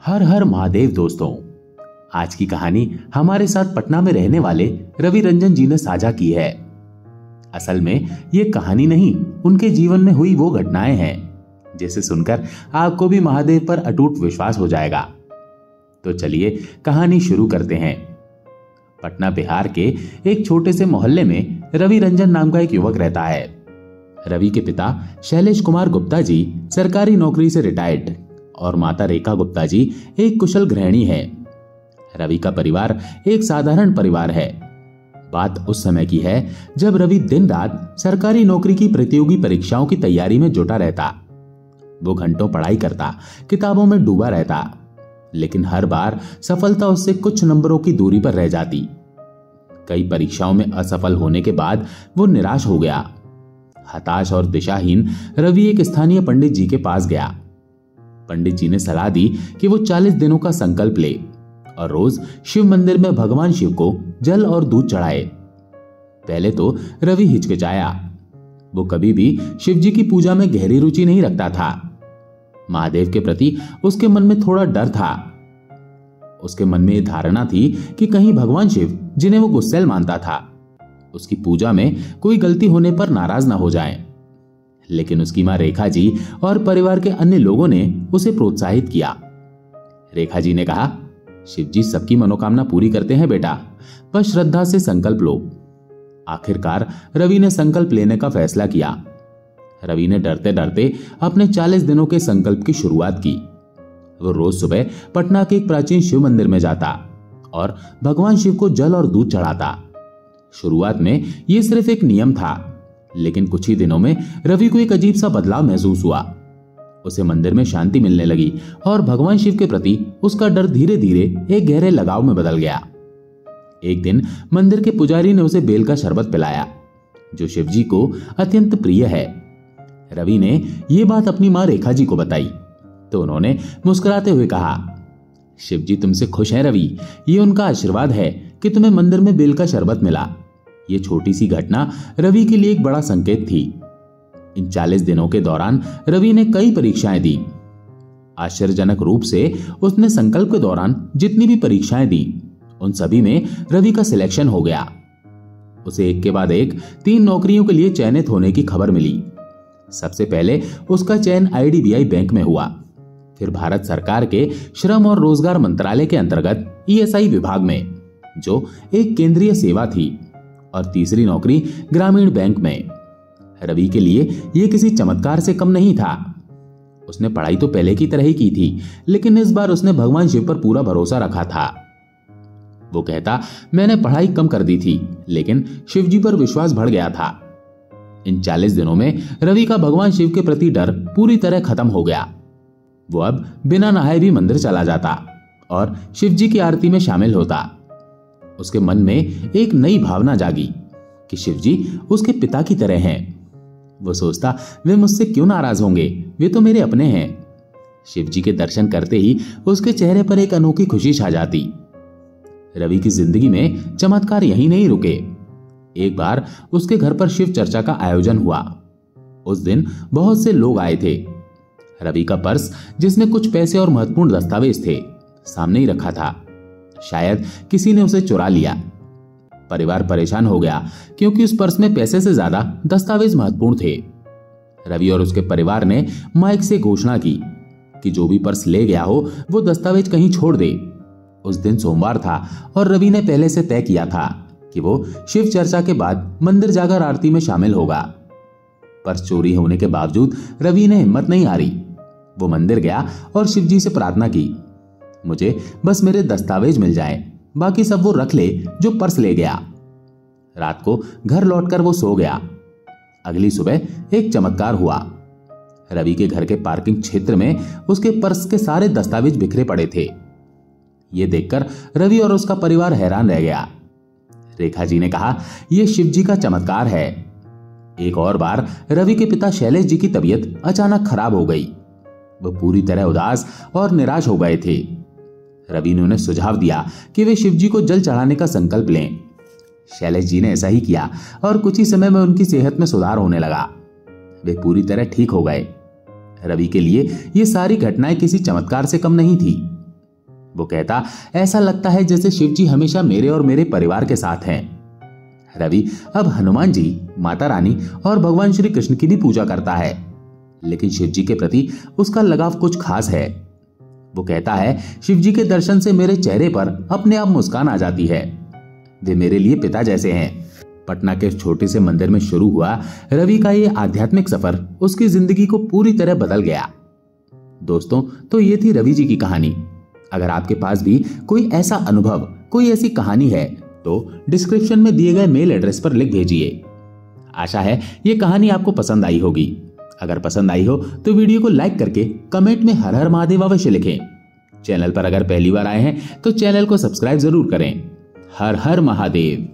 हर हर महादेव दोस्तों। आज की कहानी हमारे साथ पटना में रहने वाले रवि रंजन जी ने साझा की है। असल में ये कहानी नहीं, उनके जीवन में हुई वो घटनाएं हैं जिसे सुनकर आपको भी महादेव पर अटूट विश्वास हो जाएगा। तो चलिए कहानी शुरू करते हैं। पटना बिहार के एक छोटे से मोहल्ले में रवि रंजन नाम का एक युवक रहता है। रवि के पिता शैलेश कुमार गुप्ता जी सरकारी नौकरी से रिटायर्ड और माता रेखा गुप्ता जी एक कुशल गृहिणी है। रवि का परिवार एक साधारण परिवार है। बात उस समय की है जब रवि दिन रात सरकारी नौकरी की प्रतियोगी परीक्षाओं की तैयारी में जुटा रहता। वो घंटों पढ़ाई करता, किताबों में डूबा रहता, लेकिन हर बार सफलता उससे कुछ नंबरों की दूरी पर रह जाती। कई परीक्षाओं में असफल होने के बाद वो निराश हो गया। हताश और दिशाहीन रवि एक स्थानीय पंडित जी के पास गया। पंडित जी ने सलाह दी कि वो 40 दिनों का संकल्प ले और रोज शिव मंदिर में भगवान शिव को जल और दूध चढ़ाए। पहले तो रवि हिचकिचाया। वो कभी भी शिव जी की पूजा में गहरी रुचि नहीं रखता था। महादेव के प्रति उसके मन में थोड़ा डर था। उसके मन में यह धारणा थी कि कहीं भगवान शिव, जिन्हें वो गुस्सैल मानता था, उसकी पूजा में कोई गलती होने पर नाराज ना हो जाएं। लेकिन उसकी मां रेखा जी और परिवार के अन्य लोगों ने उसे प्रोत्साहित किया। रेखा जी ने कहा, शिव जी सबकी मनोकामना पूरी करते हैं बेटा, बस श्रद्धा से संकल्प लो। आखिरकार रवि ने संकल्प लेने का फैसला किया। रवि ने डरते डरते अपने 40 दिनों के संकल्प की शुरुआत की। वो रोज सुबह पटना के एक प्राचीन शिव मंदिर में जाता और भगवान शिव को जल और दूध चढ़ाता। शुरुआत में यह सिर्फ एक नियम था, लेकिन कुछ ही दिनों में रवि को एक अजीब सा बदलाव महसूस हुआ। उसे मंदिर में शांति मिलने लगी और भगवान शिव के प्रति उसका डर धीरे धीरे एक गहरे लगाव में बदल गया। एक दिन मंदिर के पुजारी ने उसे बेल का शरबत पिलाया, जो शिव जी को अत्यंत प्रिय है। रवि ने यह बात अपनी मां रेखा जी को बताई तो उन्होंने मुस्कुराते हुए कहा, शिव जी तुमसे खुश हैं रवि, ये उनका आशीर्वाद है कि तुम्हें मंदिर में बेल का शरबत मिला। ये छोटी सी घटना रवि के लिए एक बड़ा संकेत थी। इन 40 दिनों के दौरान रवि ने कई परीक्षाएं दी। आश्चर्यजनक रूप से उसने संकल्प के दौरान जितनी भी परीक्षाएं दी, उन सभी में रवि का सिलेक्शन हो गया। उसे एक के बाद एक 3 नौकरियों के लिए चयनित होने की खबर मिली। सबसे पहले उसका चयन IDBI बैंक में हुआ, फिर भारत सरकार के श्रम और रोजगार मंत्रालय के अंतर्गत ESI विभाग में, जो एक केंद्रीय सेवा थी, और तीसरी नौकरी ग्रामीण बैंक में। रवि के लिए यह किसी चमत्कार से कम नहीं था। उसने पढ़ाई तो पहले की तरह ही की थी, लेकिन इस बार उसने भगवान शिव पर पूरा भरोसा रखा था। वो कहता, मैंने पढ़ाई कम कर दी थी, लेकिन शिव जी पर विश्वास बढ़ गया था। इन 40 दिनों में रवि का भगवान शिव के प्रति डर पूरी तरह खत्म हो गया। वो अब बिना नहाए भी मंदिर चला जाता और शिव जी की आरती में शामिल होता। उसके मन में एक नई भावना जागी कि शिव जी उसके पिता की तरह हैं। वो सोचता, वे मुझसे क्यों नाराज होंगे, वे तो मेरे अपने हैं। शिव जी के दर्शन करते ही उसके चेहरे पर एक अनोखी खुशी छा जाती। रवि की जिंदगी में चमत्कार यहीं नहीं रुके। एक बार उसके घर पर शिव चर्चा का आयोजन हुआ। उस दिन बहुत से लोग आए थे। रवि का पर्स, जिसमें कुछ पैसे और महत्वपूर्ण दस्तावेज थे, सामने ही रखा था। शायद किसी ने उसे चुरा लिया। परिवार परेशान हो गया क्योंकि उस पर्स में पैसे से ज्यादा दस्तावेज महत्वपूर्ण थे। रवि और उसके परिवार ने माइक से घोषणा की कि जो भी पर्स ले गया हो वो दस्तावेज कहीं छोड़ दे। उस दिन सोमवार था और रवि ने पहले से तय किया था कि वो शिव चर्चा के बाद मंदिर जाकर आरती में शामिल होगा। पर्स चोरी होने के बावजूद रवि ने हिम्मत नहीं हारी। वो मंदिर गया और शिव जी से प्रार्थना की, मुझे बस मेरे दस्तावेज मिल जाएं, बाकी सब वो रख ले जो पर्स ले गया। रात को घर लौटकर वो सो गया। अगली सुबह एक चमत्कार हुआ। रवि के घर के पार्किंग क्षेत्र में उसके पर्स के सारे दस्तावेज बिखरे पड़े थे। ये देखकर रवि और उसका परिवार हैरान रह गया। रेखा जी ने कहा, यह शिव जी का चमत्कार है। एक और बार रवि के पिता शैलेश जी की तबीयत अचानक खराब हो गई। वो पूरी तरह उदास और निराश हो गए थे। रवि ने उन्हें सुझाव दिया कि वे शिव जी को जल चढ़ाने का संकल्प लें। शैलेश जी ने ऐसा ही किया और कुछ ही समय में उनकी सेहत में सुधार होने लगा। वे पूरी तरह ठीक हो गए। रवि के लिए ये सारी घटनाएं किसी चमत्कार से कम नहीं थी, वो कहता, ऐसा लगता है जैसे शिव जी हमेशा मेरे और मेरे परिवार के साथ हैं। रवि अब हनुमान जी, माता रानी और भगवान श्री कृष्ण की भी पूजा करता है, लेकिन शिव जी के प्रति उसका लगाव कुछ खास है। वो कहता है, शिव जी के दर्शन से मेरे चेहरे पर अपने आप मुस्कान आ जाती है। वे मेरे लिए पिता जैसे हैं। पटना के छोटे से मंदिर में शुरू हुआ रवि का ये आध्यात्मिक सफर उसकी जिंदगी को पूरी तरह बदल गया। दोस्तों, तो ये थी रवि जी की कहानी। अगर आपके पास भी कोई ऐसा अनुभव, कोई ऐसी कहानी है तो डिस्क्रिप्शन में दिए गए मेल एड्रेस पर लिख भेजिए। आशा है ये कहानी आपको पसंद आई होगी। अगर पसंद आई हो तो वीडियो को लाइक करके कमेंट में हर हर महादेव अवश्य लिखें। चैनल पर अगर पहली बार आए हैं तो चैनल को सब्सक्राइब जरूर करें। हर हर महादेव।